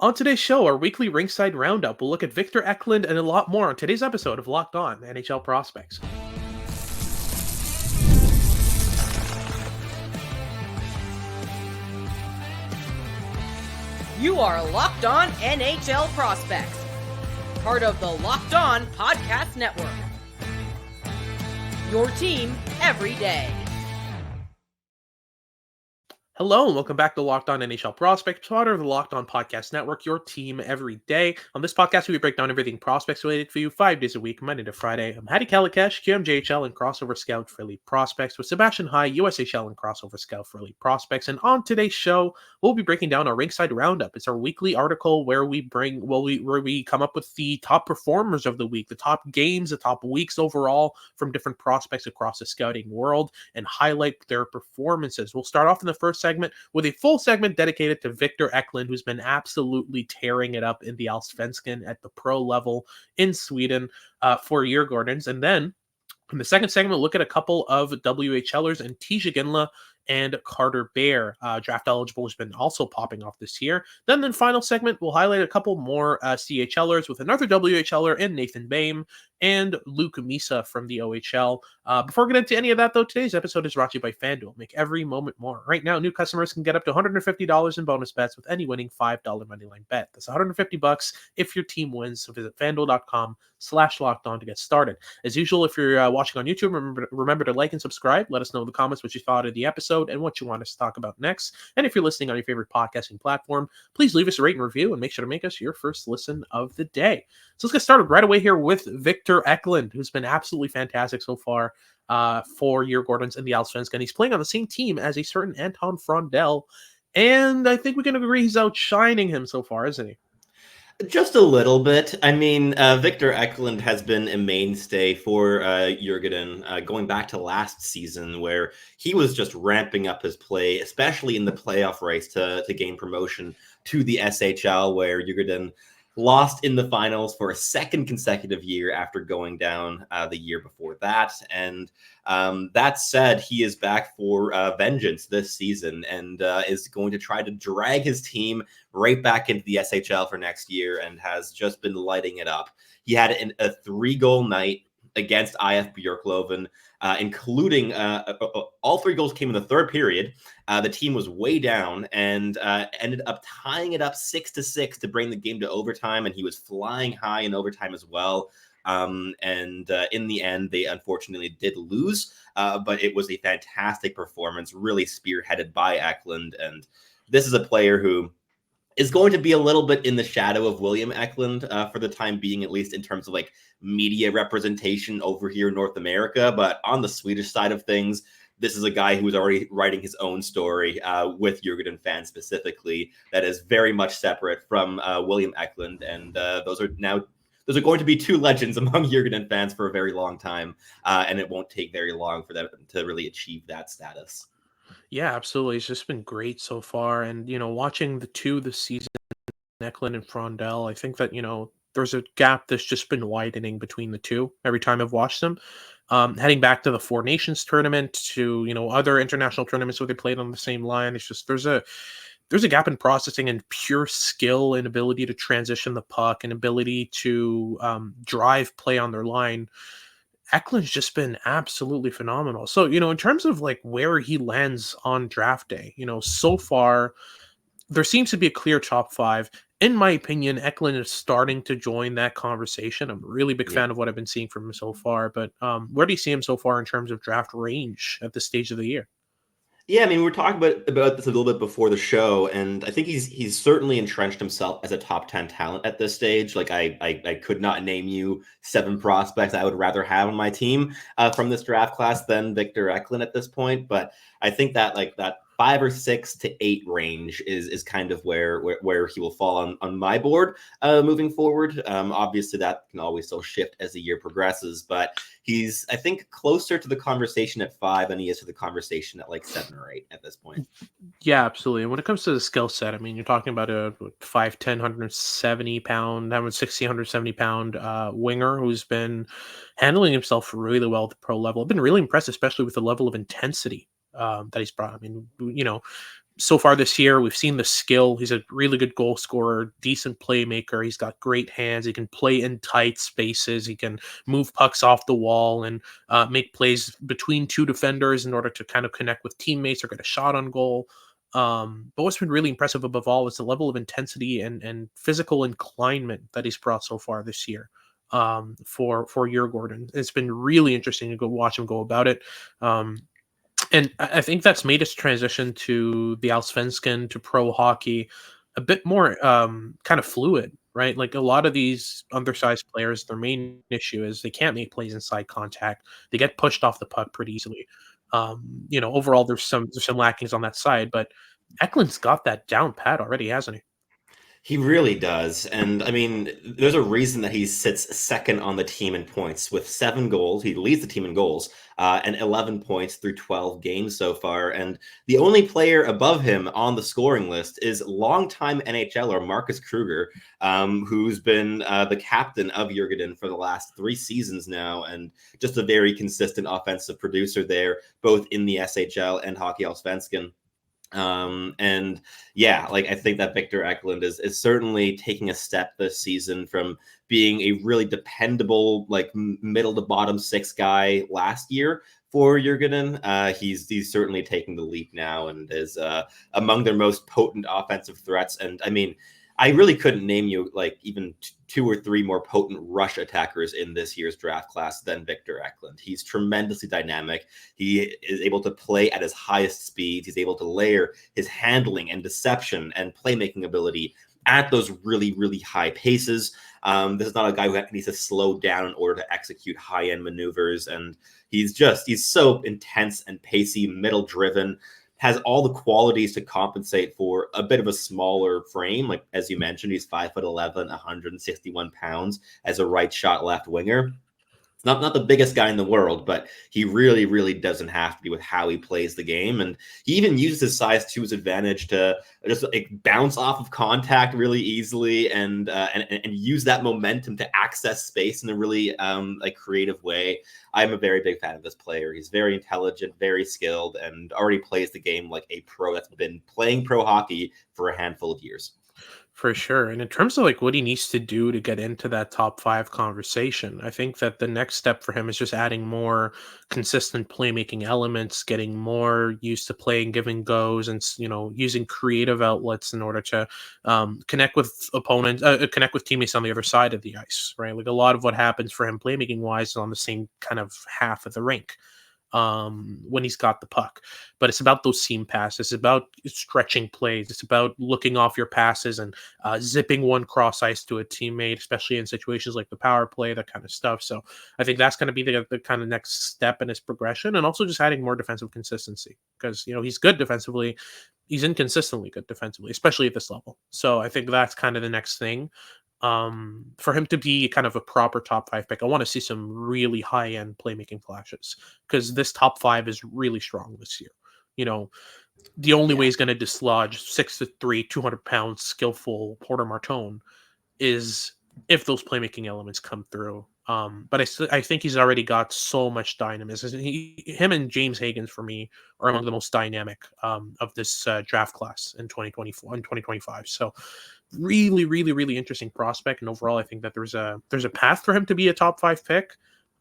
On today's show, our weekly Rinkside Roundup, we'll look at Victor Eklund and a lot more on today's episode of Locked On NHL Prospects. You are Locked On NHL Prospects, part of the Locked On Podcast Network. Your team every day. Hello and welcome back to Locked On NHL Prospects, part of the Locked On Podcast Network, your team every day. On this podcast, we break down everything prospects related for you 5 days a week, Monday to Friday. I'm Hattie Kalikesh, QMJHL and Crossover Scout for Elite Prospects, with Sebastian High, USHL and Crossover Scout for Elite Prospects. And on today's show, we'll be breaking down our Rinkside Roundup. It's our weekly article where we come up with the top performers of the week, the top games, the top weeks overall from different prospects across the scouting world, and highlight their performances. We'll start off in the first segment with a full segment dedicated to Victor Eklund, who's been absolutely tearing it up in the Allsvenskan at the pro level in Sweden for Djurgårdens. And then in the second segment, we'll look at a couple of WHLers and Tij Iginla and Carter Bear, draft eligible, has been also popping off this year. Then the final segment, we'll highlight a couple more CHLers with another WHLer and Nathan Behm and Luke Misa from the OHL. Before we get into any of that, though, today's episode is brought to you by FanDuel. Make every moment more. Right now, new customers can get up to $150 in bonus bets with any winning $5 moneyline bet. That's $150 if your team wins. So visit FanDuel.com/lockedon to get started. As usual, if you're watching on YouTube, remember to like and subscribe. Let us know in the comments what you thought of the episode and what you want us to talk about next. And if you're listening on your favorite podcasting platform, please leave us a rate and review and make sure to make us your first listen of the day. So let's get started right away here with Victor Eklund, who's been absolutely fantastic so far for Djurgårdens in the Allsvenskan. He's playing on the same team as a certain Anton Frondell, and I think we can agree he's outshining him so far, isn't he? Just a little bit. I mean, Victor Eklund has been a mainstay for Djurgården going back to last season, where he was just ramping up his play, especially in the playoff race to gain promotion to the SHL, where Djurgården lost in the finals for a second consecutive year after going down the year before that. And that said, he is back for vengeance this season and is going to try to drag his team right back into the SHL for next year and has just been lighting it up. He had a 3-goal night against IF Björklöven, including all 3 goals came in the third period. The team was way down and ended up tying it up 6-6 to bring the game to overtime, and he was flying high in overtime as well. And in the end, they unfortunately did lose, but it was a fantastic performance, really spearheaded by Eklund. And this is a player who is going to be a little bit in the shadow of William Eklund for the time being, at least in terms of like media representation over here in North America. But on the Swedish side of things, this is a guy who is already writing his own story with Djurgården fans specifically that is very much separate from William Eklund. And those are going to be 2 legends among Djurgården fans for a very long time. And it won't take very long for them to really achieve that status. Yeah, absolutely. It's just been great so far. And, watching the 2 this season, Eklund and Frondell, I think that, there's a gap that's just been widening between the 2 every time I've watched them. Heading back to the 4 Nations tournament, to, other international tournaments where they played on the same line. It's just, there's a gap in processing and pure skill and ability to transition the puck and ability to drive play on their line. Eklund's just been absolutely phenomenal. So, in terms of like where he lands on draft day, so far there seems to be a clear top 5. In my opinion, Eklund is starting to join that conversation. I'm a really big fan of what I've been seeing from him so far, but where do you see him so far in terms of draft range at this stage of the year? Yeah, I mean, we're talking about this a little bit before the show, and I think he's certainly entrenched himself as a top 10 talent at this stage. Like, I could not name you 7 prospects I would rather have on my team from this draft class than Victor Eklund at this point. But I think that that 5 or 6 to 8 range is kind of where he will fall on my board moving forward. Obviously, that can always still shift as the year progresses, but he's, I think, closer to the conversation at 5 than he is to the conversation at like 7 or 8 at this point. Yeah, absolutely. And when it comes to the skill set, I mean, you're talking about a 5'10", 170 pound, 160, 170 pound winger who's been handling himself really well at the pro level. I've been really impressed, especially with the level of intensity that he's brought. I mean, so far this year, we've seen the skill. He's a really good goal scorer, decent playmaker. He's got great hands. He can play in tight spaces. He can move pucks off the wall and make plays between two defenders in order to kind of connect with teammates or get a shot on goal. But what's been really impressive above all is the level of intensity and physical inclinement that he's brought so far this year for Gordon. It's been really interesting to go watch him go about it. And I think that's made his transition to the Allsvenskan to pro hockey a bit more kind of fluid, right? Like a lot of these undersized players, their main issue is they can't make plays inside contact. They get pushed off the puck pretty easily. Overall there's some lackings on that side, but Eklund's got that down pat already, hasn't he? He really does. And I mean, there's a reason that he sits second on the team in points with 7 goals. He leads the team in goals and 11 points through 12 games so far. And the only player above him on the scoring list is longtime NHLer Marcus Kruger, who's been the captain of Djurgården for the last 3 seasons now, and just a very consistent offensive producer there, both in the SHL and Hockey Allsvenskan. And yeah, like I think that Victor Eklund is certainly taking a step this season from being a really dependable, like middle to bottom 6 guy last year for Djurgården. He's certainly taking the leap now and is among their most potent offensive threats. And I mean, I really couldn't name you like even 2 or 3 more potent rush attackers in this year's draft class than Victor Eklund. He's tremendously dynamic. He is able to play at his highest speeds. He's able to layer his handling and deception and playmaking ability at those really, really high paces. This is not a guy who needs to slow down in order to execute high-end maneuvers. And he's so intense and pacey, middle driven, has all the qualities to compensate for a bit of a smaller frame. Like, as you mentioned, he's 5'11", 161 pounds as a right shot left winger. Not the biggest guy in the world, but he really, really doesn't have to be with how he plays the game. And he even uses his size to his advantage to just like bounce off of contact really easily and use that momentum to access space in a really like creative way. I'm a very big fan of this player. He's very intelligent, very skilled, and already plays the game like a pro that's been playing pro hockey for a handful of years. For sure. And in terms of like what he needs to do to get into that top 5 conversation, I think that the next step for him is just adding more consistent playmaking elements, getting more used to playing give and goes, and using creative outlets in order to connect with opponents, connect with teammates on the other side of the ice, right? Like a lot of what happens for him playmaking wise is on the same kind of half of the rink when he's got the puck. But it's about those seam passes. It's about stretching plays. It's about looking off your passes and zipping one cross ice to a teammate, especially in situations like the power play, that kind of stuff. So I think that's going to be the kind of next step in his progression, and also just adding more defensive consistency because, he's good defensively. He's inconsistently good defensively, especially at this level. So I think that's kind of the next thing. For him to be kind of a proper top 5 pick, I want to see some really high end playmaking flashes because this top 5 is really strong this year. The only way he's going to dislodge 6'3", 200-pound skillful Porter Martone is if those playmaking elements come through. But I think he's already got so much dynamism. Him and James Higgins for me are among the most dynamic of this draft class in 2024 and 2025. So really, really, really interesting prospect. And overall, I think that there's a path for him to be a top 5 pick.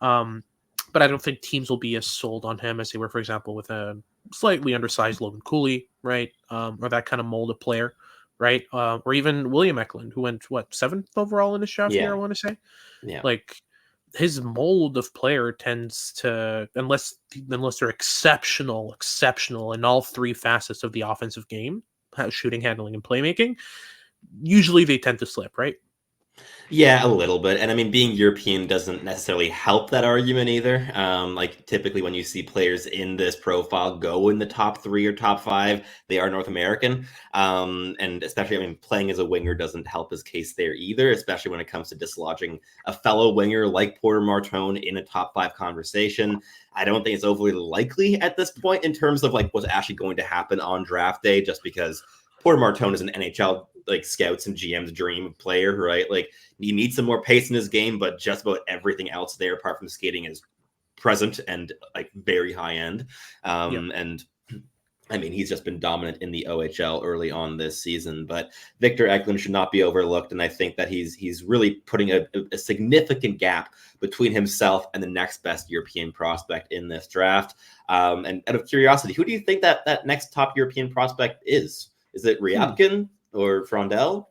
But I don't think teams will be as sold on him as they were, for example, with a slightly undersized Logan Cooley, right? Or that kind of mold of player, right? Or even William Eklund, who went 7th overall in this draft year, I want to say. Yeah. Like his mold of player tends to, unless they're exceptional in all 3 facets of the offensive game, shooting, handling, and playmaking, usually they tend to slip, right? Yeah, a little bit. And I mean, being European doesn't necessarily help that argument either. Like typically when you see players in this profile go in the top 3 or top 5, they are North American. And especially, I mean, playing as a winger doesn't help his case there either, especially when it comes to dislodging a fellow winger like Porter Martone in a top 5 conversation. I don't think it's overly likely at this point in terms of like what's actually going to happen on draft day, just because Porter Martone is an NHL like scouts and GM's dream player, right? Like he needs some more pace in his game, but just about everything else there, apart from skating, is present and like very high end. And I mean, he's just been dominant in the OHL early on this season, but Victor Eklund should not be overlooked. And I think that he's really putting a significant gap between himself and the next best European prospect in this draft. And out of curiosity, who do you think that next top European prospect is? Is it Rehkopf or Frondel?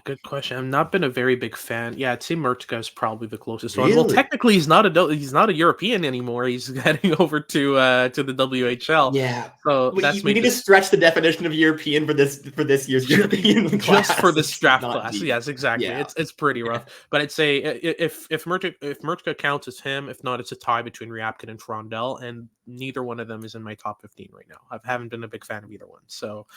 Good question. I've not been a very big fan. Yeah, I'd say Murtka is probably the closest one. Really? Well, technically, he's not a European anymore. He's heading over to the WHL. Yeah. So we need to stretch the definition of European for this year's European class. Just for this draft class. Deep. Yes, exactly. Yeah. It's pretty rough. But I'd say if Murtka counts as him, if not, it's a tie between Rehkopf and Frondel, and neither one of them is in my top 15 right now. I haven't been a big fan of either one. So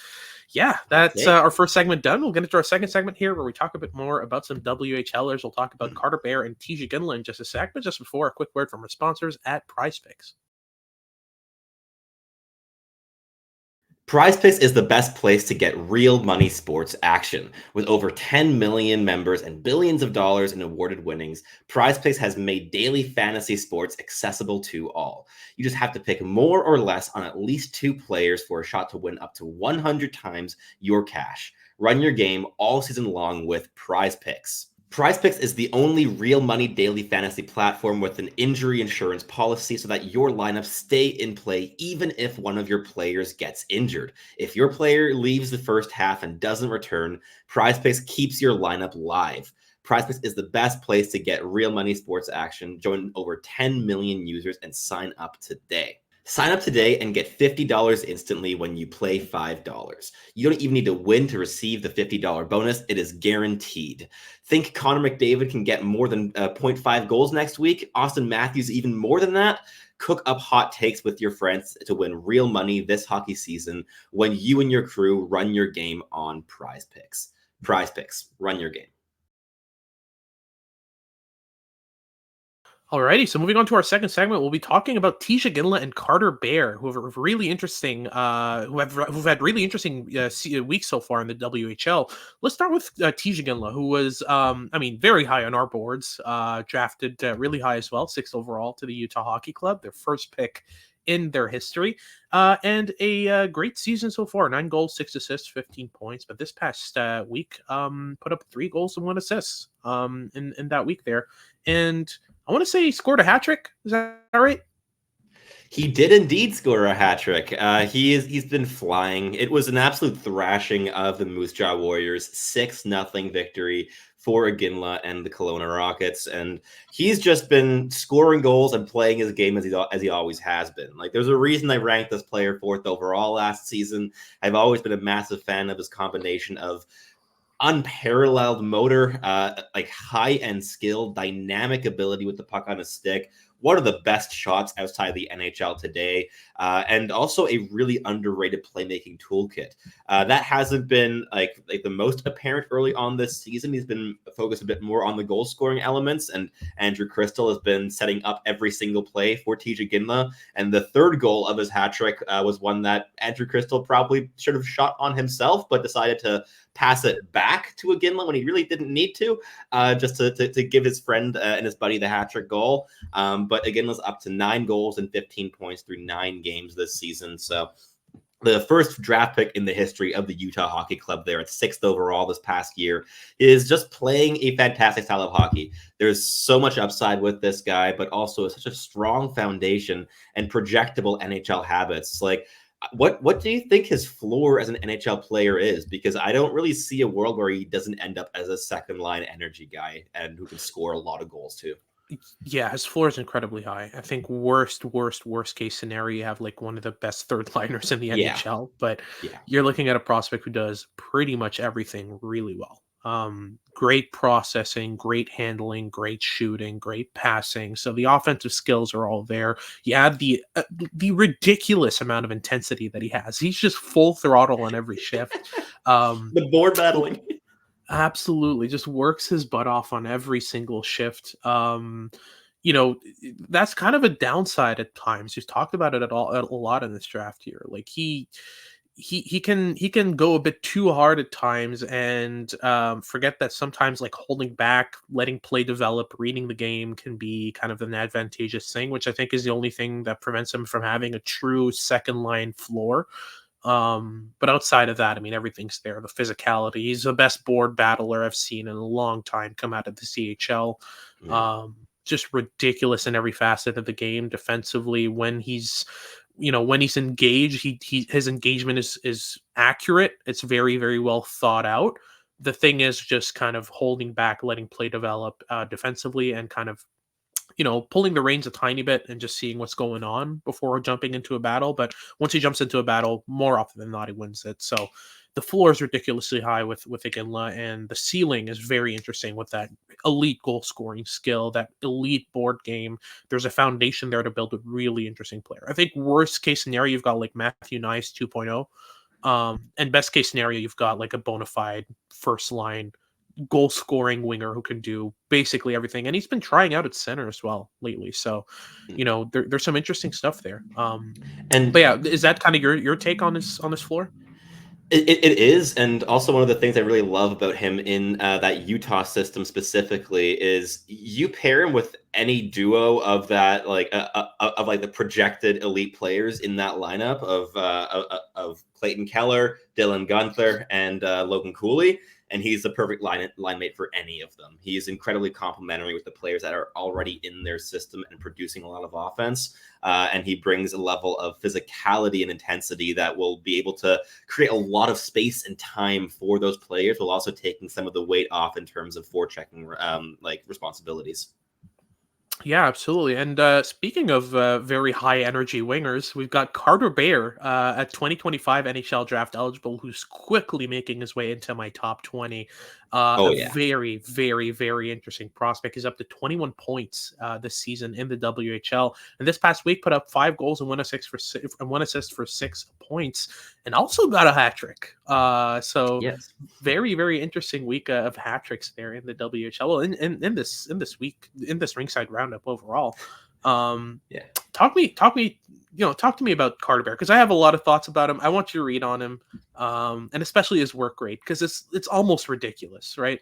yeah, that's our first segment done. We'll get into our second segment here where we talk a bit more about some WHLers. We'll talk about Carter Behm and Tij Iginla in just a sec, but just before, a quick word from our sponsors at PrizePicks. PrizePicks is the best place to get real money sports action. With over 10 million members and billions of dollars in awarded winnings, PrizePicks has made daily fantasy sports accessible to all. You just have to pick more or less on at least 2 players for a shot to win up to 100 times your cash. Run your game all season long with PrizePicks. PrizePicks is the only real money daily fantasy platform with an injury insurance policy so that your lineups stay in play even if one of your players gets injured. If your player leaves the first half and doesn't return, PrizePicks keeps your lineup live. PrizePicks is the best place to get real money sports action. Join over 10 million users and sign up today. Sign up today and get $50 instantly when you play $5. You don't even need to win to receive the $50 bonus. It is guaranteed. Think Connor McDavid can get more than 0.5 goals next week? Austin Matthews even more than that? Cook up hot takes with your friends to win real money this hockey season when you and your crew run your game on PrizePicks. PrizePicks, run your game. Alrighty, so moving on to our second segment, we'll be talking about Tij Iginla and Carter Behm, who have really interesting, who've had really interesting weeks so far in the WHL. Let's start with Tij Iginla, who was, very high on our boards, drafted really high as well, 6th overall to the Utah Hockey Club, their first pick in their history, and a great season so far. 9 goals, 6 assists, 15 points. But this past week, put up 3 goals and 1 assist in that week there, and I want to say he scored a hat trick. Is that right? He did indeed score a hat trick. He's been flying. It was an absolute thrashing of the Moose Jaw Warriors, 6-0 victory for Iginla and the Kelowna Rockets, and he's just been scoring goals and playing his game as he always has been. Like, there's a reason I ranked this player 4th overall last season. I've always been a massive fan of his combination of unparalleled motor, like high-end skill, dynamic ability with the puck on his stick, one of the best shots outside the NHL today, and also a really underrated playmaking toolkit. That hasn't been like the most apparent early on this season. He's been focused a bit more on the goal scoring elements, and Andrew Crystal has been setting up every single play for Tij Iginla. And the 3rd goal of his hat trick was one that Andrew Crystal probably should have shot on himself, but decided to pass it back to Iginla when he really didn't need to, just to give his friend and his buddy the hat trick goal. But Iginla's up to 9 goals and 15 points through 9 games this season. So the first draft pick in the history of the Utah Hockey Club there at 6th overall this past year is just playing a fantastic style of hockey. There's so much upside with this guy, but also such a strong foundation and projectable NHL habits. Like, what do you think his floor as an NHL player is? Because I don't really see a world where he doesn't end up as a second line energy guy and who can score a lot of goals too. Yeah, his floor is incredibly high. I think worst case scenario, you have like one of the best 3rd liners in the NHL, but you're looking at a prospect who does pretty much everything really well. Great processing, great handling, great shooting, great passing. So the offensive skills are all there. You add the ridiculous amount of intensity that he has. He's just full throttle on every shift. The board battling. Absolutely, just works his butt off on every single shift. That's kind of a downside at times. He's talked about it a lot in this draft here. Like, he he can go a bit too hard at times, and forget that sometimes like holding back, letting play develop, reading the game can be kind of an advantageous thing, which I think is the only thing that prevents him from having a true second line floor. But outside of that, I mean, everything's there. The physicality. He's the best board battler I've seen in a long time come out of the CHL. Just ridiculous in every facet of the game. Defensively, when he's when he's engaged, his engagement is accurate. It's very, very well thought out. The thing is just kind of holding back, letting play develop defensively, and kind of pulling the reins a tiny bit and just seeing what's going on before jumping into a battle. But once he jumps into a battle, more often than not, he wins it. So the floor is ridiculously high with Iginla, and the ceiling is very interesting with that elite goal scoring skill, that elite board game. There's a foundation there to build a really interesting player. I think worst case scenario, you've got like Matthew Nice 2.0. And best case scenario, you've got like a bona fide first line goal scoring winger who can do basically everything, and he's been trying out at center as well lately. So there's some interesting stuff there. And but yeah, is that kind of your take on this floor? It is, and also one of the things I really love about him in that Utah system specifically is you pair him with any duo of that like the projected elite players in that lineup of Clayton Keller, Dylan Guenther, and Logan Cooley, and he's the perfect line mate for any of them. He's incredibly complementary with the players that are already in their system and producing a lot of offense. And he brings a level of physicality and intensity that will be able to create a lot of space and time for those players, while also taking some of the weight off in terms of forechecking responsibilities. Yeah, absolutely. And speaking of very high energy wingers, we've got Carter Behr at 2025 NHL Draft eligible, who's quickly making his way into my top 20. Very, very, very interesting prospect. He's up to 21 points this season in the WHL, and this past week put up 5 goals and 1 assist for 6 points, and also got a hat trick. So yes, very, very interesting week of hat tricks there in the WHL. Well, in this week, in this Rinkside Roundup overall. Talk to me about Carter Behr, because I have a lot of thoughts about him. I want you to read on him, and especially his work rate, because it's almost ridiculous, right?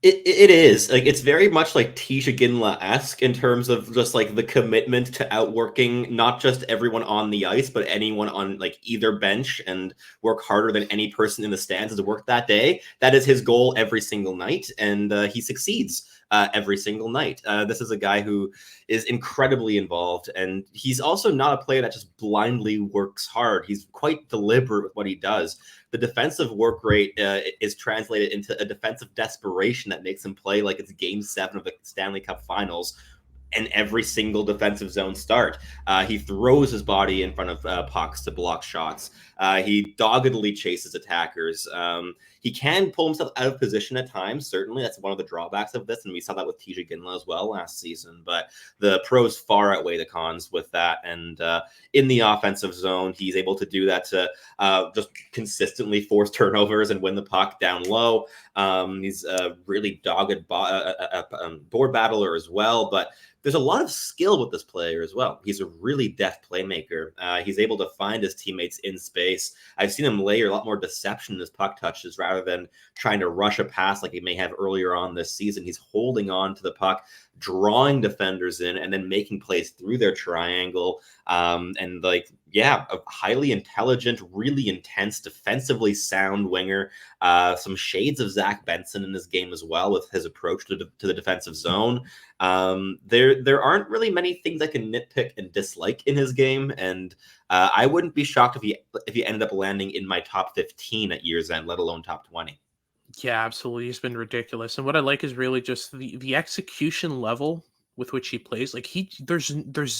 It is like it's very much like Tij Iginla-esque in terms of just like the commitment to outworking not just everyone on the ice, but anyone on like either bench, and work harder than any person in the stands has worked that day. That is his goal every single night, and he succeeds every single night. This is a guy who is incredibly involved, and he's also not a player that just blindly works hard. He's quite deliberate with what he does. The defensive work rate is translated into a defensive desperation that makes him play like it's Game 7 of the Stanley Cup Finals, and every single defensive zone start. He throws his body in front of pucks to block shots. He doggedly chases attackers. He can pull himself out of position at times. Certainly, that's one of the drawbacks of this, and we saw that with Tij Iginla as well last season. But the pros far outweigh the cons with that. And in the offensive zone, he's able to do that to just consistently force turnovers and win the puck down low. He's a really dogged board battler as well, but there's a lot of skill with this player as well. He's a really deft playmaker. He's able to find his teammates in space. I've seen him layer a lot more deception in his puck touches rather than trying to rush a pass like he may have earlier on this season. He's holding on to the puck, drawing defenders in, and then making plays through their triangle. A highly intelligent, really intense, defensively sound winger. Some shades of Zach Benson in his game as well with his approach to the defensive zone. There aren't really many things I can nitpick and dislike in his game, and I wouldn't be shocked if he ended up landing in my top 15 at year's end, let alone top 20. Yeah, absolutely. He's been ridiculous. And what I like is really just the execution level with which he plays. Like there's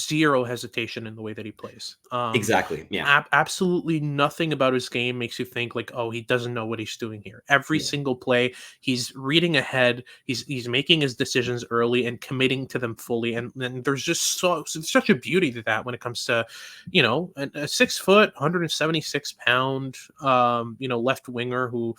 zero hesitation in the way that he plays. Exactly. Yeah. Absolutely nothing about his game makes you think like, oh, he doesn't know what he's doing here. Every single play, he's reading ahead. He's making his decisions early and committing to them fully. And there's just such a beauty to that when it comes to, a 6 foot, 176 pound, left winger who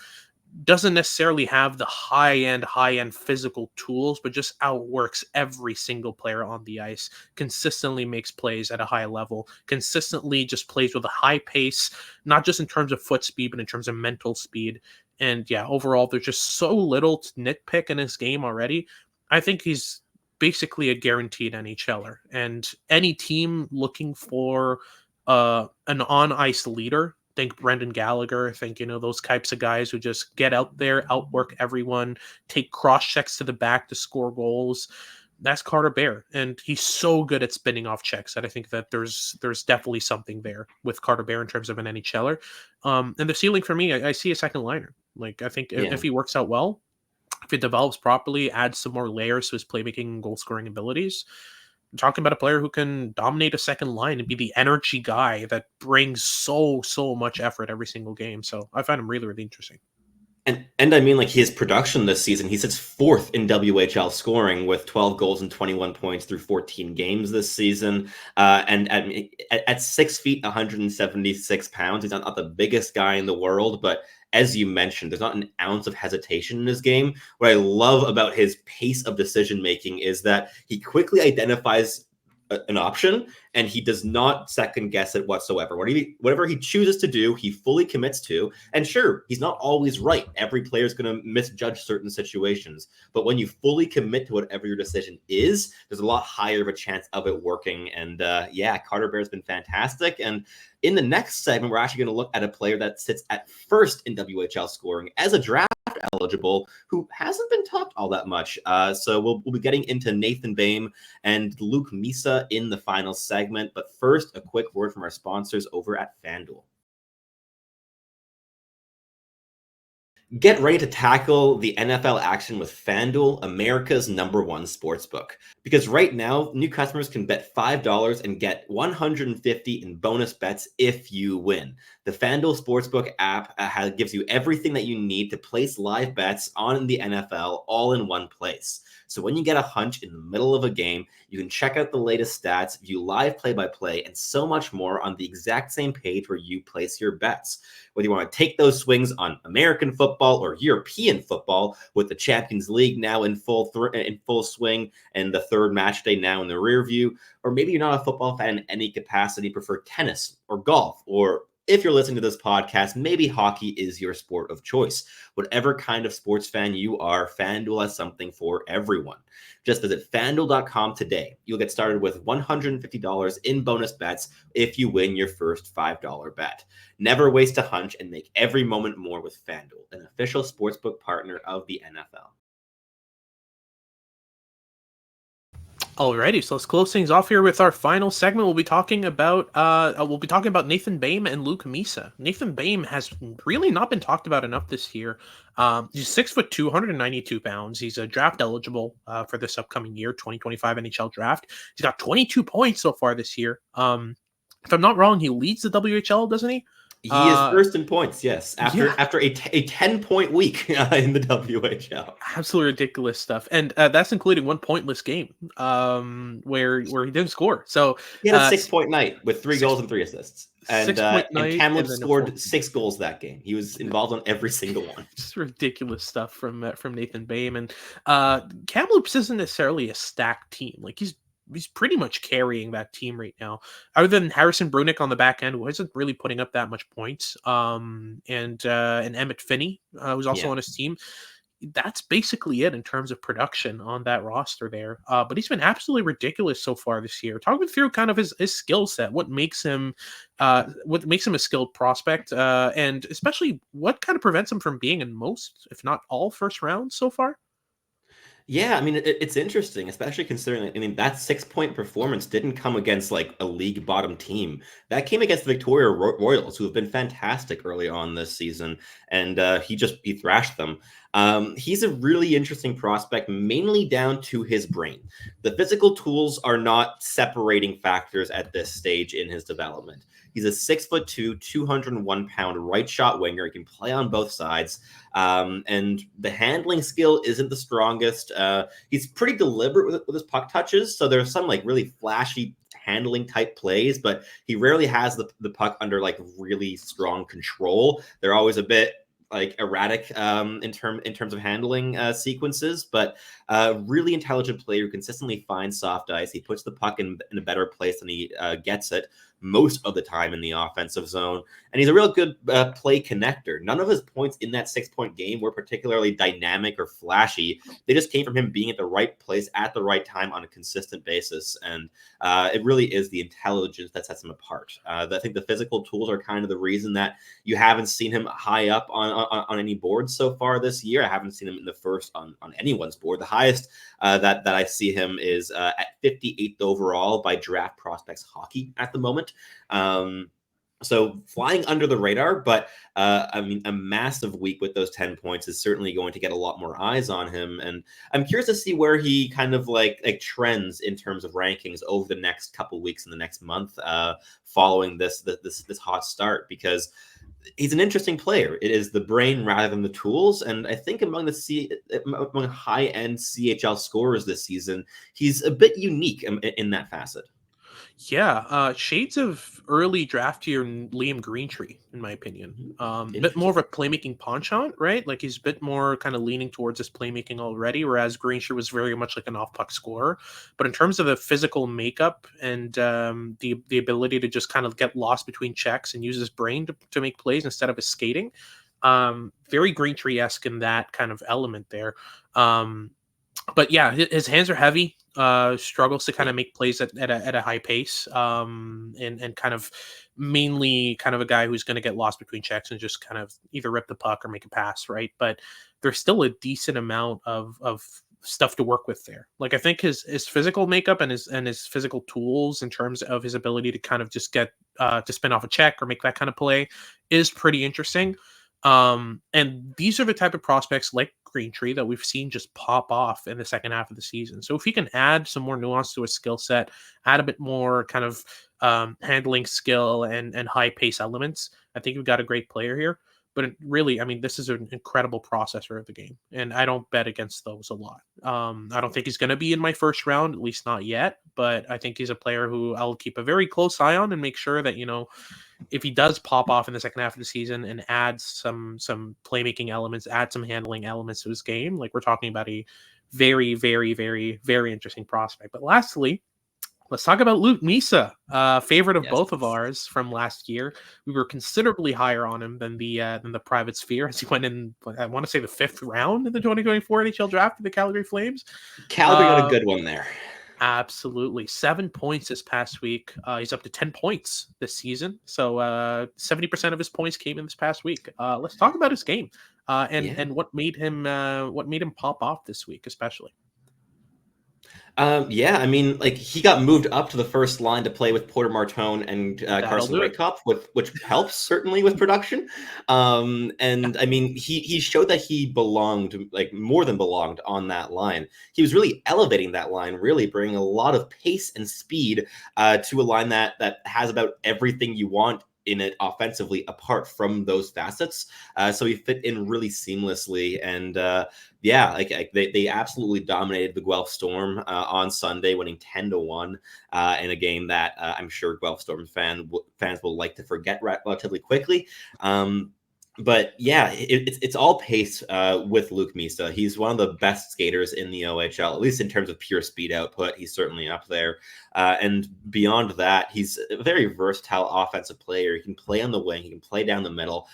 doesn't necessarily have the high-end physical tools, but just outworks every single player on the ice, consistently makes plays at a high level, consistently just plays with a high pace, not just in terms of foot speed, but in terms of mental speed. And yeah, overall, there's just so little to nitpick in his game already. I think he's basically a guaranteed NHLer. And any team looking for an on-ice leader, think Brendan Gallagher, think, those types of guys who just get out there, outwork everyone, take cross checks to the back to score goals. That's Carter Behm, and he's so good at spinning off checks that I think that there's definitely something there with Carter Behm in terms of an NHLer. And the ceiling for me, I see a second liner. Like, I think if he works out well, if it develops properly, adds some more layers to his playmaking and goal scoring abilities, I'm talking about a player who can dominate a second line and be the energy guy that brings so much effort every single game. So I find him really, really interesting. And I mean, like, his production this season, he sits fourth in WHL scoring with 12 goals and 21 points through 14 games this season. And at 6 feet, 176 pounds, he's not the biggest guy in the world, but as you mentioned, there's not an ounce of hesitation in his game. What I love about his pace of decision making is that he quickly identifies an option and he does not second guess it whatsoever. Whatever he chooses to do, he fully commits to. And sure, he's not always right. Every player is going to misjudge certain situations. But when you fully commit to whatever your decision is, there's a lot higher of a chance of it working. And Carter Behr's been fantastic. And in the next segment, we're actually going to look at a player that sits at first in WHL scoring as a draft eligible, who hasn't been talked all that much. So we'll be getting into Nathan Behm and Luke Misa in the final segment. But first, a quick word from our sponsors over at FanDuel. Get ready to tackle the NFL action with FanDuel, America's #1 sportsbook. Because right now, new customers can bet $5 and get $150 in bonus bets if you win. The FanDuel Sportsbook app gives you everything that you need to place live bets on the NFL all in one place. So when you get a hunch in the middle of a game, you can check out the latest stats, view live play-by-play, and so much more on the exact same page where you place your bets. Whether you want to take those swings on American football or European football, with the Champions League now in full swing and the third match day now in the rear view, or maybe you're not a football fan in any capacity, prefer tennis or golf, or if you're listening to this podcast, maybe hockey is your sport of choice. Whatever kind of sports fan you are, FanDuel has something for everyone. Just visit FanDuel.com today. You'll get started with $150 in bonus bets if you win your first $5 bet. Never waste a hunch and make every moment more with FanDuel, an official sportsbook partner of the NFL. Alrighty, so let's close things off here with our final segment. We'll be talking about Nathan Behm and Luke Misa. Nathan Behm has really not been talked about enough this year. He's 6'2", 192 pounds. He's a draft eligible for this upcoming year, 2025 NHL Draft. He's got 22 points so far this year. If I'm not wrong, he leads the WHL, doesn't he? He is first in points, yes, after a 10-point week in the WHL. Absolutely ridiculous stuff, and that's including one pointless game where he didn't score. So he had a 6-point night with 3 goals and 3 assists, and Kamloops scored 6 goals that game. He was involved on every single one. Just ridiculous stuff from Nathan Behm, and Kamloops isn't necessarily a stacked team. Like he's pretty much carrying that team right now, other than Harrison Brunick on the back end, who isn't really putting up that much points, and Emmett Finney, who's also on his team. That's basically it in terms of production on that roster there. But he's been absolutely ridiculous so far this year. Talk me through kind of his skill set, what makes him a skilled prospect, and especially what kind of prevents him from being in most, if not all, first rounds so far. Yeah, I mean, it's interesting, especially considering, I mean, that 6-point performance didn't come against like a league bottom team. That came against the Victoria Royals, who have been fantastic early on this season, and he thrashed them. He's a really interesting prospect, mainly down to his brain. The physical tools are not separating factors at this stage in his development. He's a 6'2", 201-pound right shot winger. He can play on both sides. And the handling skill isn't the strongest. He's pretty deliberate with his puck touches. So there's some like really flashy handling type plays, but he rarely has the puck under like really strong control. They're always a bit like erratic in terms of handling sequences, but really intelligent player who consistently finds soft ice. He puts the puck in a better place than he gets it most of the time in the offensive zone, and he's a real good play connector. None of his points in that 6-point game were particularly dynamic or flashy. They just came from him being at the right place at the right time on a consistent basis, and it really is the intelligence that sets him apart. I think the physical tools are kind of the reason that you haven't seen him high up on any boards so far this year. I haven't seen him in the first on anyone's board. The highest that I see him is at 58th overall by Draft Prospects Hockey at the moment. So flying under the radar, but I mean, a massive week with those 10 points is certainly going to get a lot more eyes on him. And I'm curious to see where he kind of like trends in terms of rankings over the next couple weeks and the next month following this hot start, because he's an interesting player. It is the brain rather than the tools. And I think among among high-end CHL scorers this season, he's a bit unique in that facet. Yeah, shades of early draft year Liam Greentree, in my opinion. A bit more of a playmaking penchant, right? Like he's a bit more kind of leaning towards his playmaking already, whereas Greentree was very much like an off-puck scorer. But in terms of the physical makeup and the ability to just kind of get lost between checks and use his brain to make plays instead of his skating, very Greentree-esque in that kind of element there. But yeah, his hands are heavy. Struggles to kind of make plays at a high pace. And kind of mainly kind of a guy who's going to get lost between checks and just kind of either rip the puck or make a pass, right? But there's still a decent amount of stuff to work with there. Like I think his physical makeup and his physical tools in terms of his ability to kind of just get to spin off a check or make that kind of play is pretty interesting. And these are the type of prospects like Greentree that we've seen just pop off in the second half of the season. So if he can add some more nuance to his skill set, add a bit more kind of handling skill and high pace elements, I think we've got a great player here. But really, I mean, this is an incredible processor of the game, and I don't bet against those a lot. I don't think he's going to be in my first round, at least not yet. But I think he's a player who I'll keep a very close eye on and make sure that, you know, if he does pop off in the second half of the season and add some playmaking elements, add some handling elements to his game, like we're talking about a very, very, very, very interesting prospect. But lastly, let's talk about Luke Misa, favorite of both of ours from last year. We were considerably higher on him than the private sphere as he went in, I want to say, the 5th round in the 2024 NHL Draft for the Calgary Flames. Calgary got a good one there. Absolutely. 7 points this past week. He's up to 10 points this season. So 70% of his points came in this past week. Let's talk about his game and what made him pop off this week, especially. Yeah, I mean, like he got moved up to the first line to play with Porter Martone and Carson Rehkopf, which helps certainly with production. And I mean, he showed that he belonged, like more than belonged on that line. He was really elevating that line, really bringing a lot of pace and speed to a line that has about everything you want in it offensively apart from those facets. So he fit in really seamlessly. And they absolutely dominated the Guelph Storm on Sunday, winning 10-1 in a game that I'm sure Guelph Storm fans will like to forget relatively quickly. But yeah, it's all pace with Luke Misa. He's one of the best skaters in the OHL, at least in terms of pure speed output. He's certainly up there. And beyond that, he's a very versatile offensive player. He can play on the wing. He can play down the middle.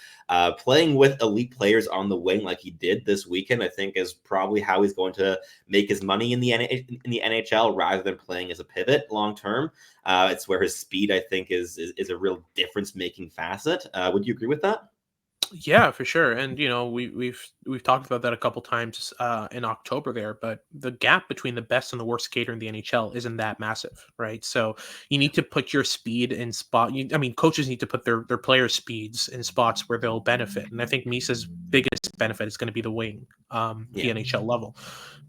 Playing with elite players on the wing like he did this weekend, I think, is probably how he's going to make his money in the NHL rather than playing as a pivot long term. It's where his speed, I think, is a real difference-making facet. Would you agree with that? Yeah, for sure. And you know, we've talked about that a couple times in October there, but the gap between the best and the worst skater in the NHL isn't that massive, right? So you need to put your speed in spot. Coaches need to put their players' speeds in spots where they'll benefit. And I think Misa's biggest benefit is going to be the wing, the NHL level.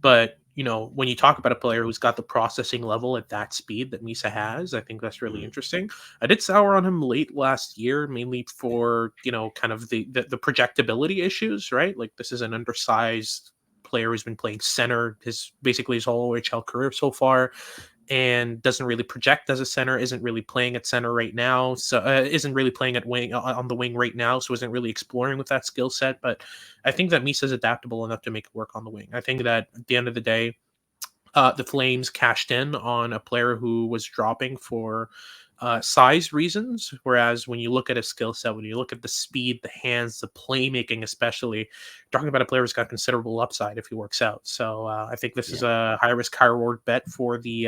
But you know, when you talk about a player who's got the processing level at that speed that Misa has, I think that's really interesting. I did sour on him late last year, mainly for, you know, kind of the projectability issues, right? Like this is an undersized player who's been playing center basically his whole OHL career so far. and doesn't really project as a center, isn't really playing at center right now, so isn't really playing at wing on the wing right now, so isn't really exploring with that skill set. But I think that Misa is adaptable enough to make it work on the wing. I think that at the end of the day, the Flames cashed in on a player who was dropping for size reasons. Whereas when you look at his skill set, when you look at the speed, the hands, the playmaking, especially, talking about a player who's got considerable upside if he works out. So I think this is a high risk, high reward bet for the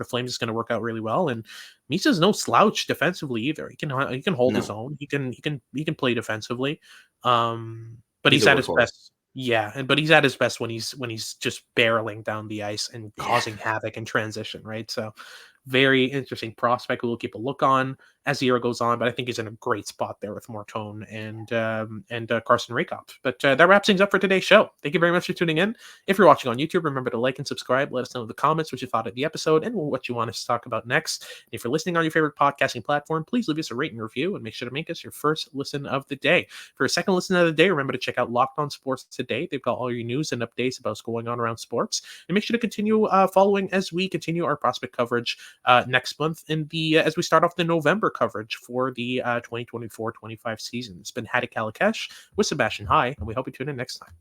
Flames. It's going to work out really well. And Misa's no slouch defensively either. He can hold his own. He can play defensively. But he's at his best. Yeah, but he's at his best when he's just barreling down the ice and causing havoc in transition, right? So very interesting prospect we'll keep a look on as the year goes on, but I think he's in a great spot there with Martone and Carson Rehkopf. But that wraps things up for today's show. Thank you very much for tuning in. If you're watching on YouTube, remember to like and subscribe. Let us know in the comments what you thought of the episode and what you want us to talk about next. And if you're listening on your favorite podcasting platform, please leave us a rating review and make sure to make us your first listen of the day. For a second listen of the day, remember to check out Locked On Sports Today. They've got all your news and updates about what's going on around sports. And make sure to continue following as we continue our prospect coverage next month as we start off the November coverage for the 2024-25 season. It's been Hadi Kalakesh with Sebastian High, and we hope you tune in next time.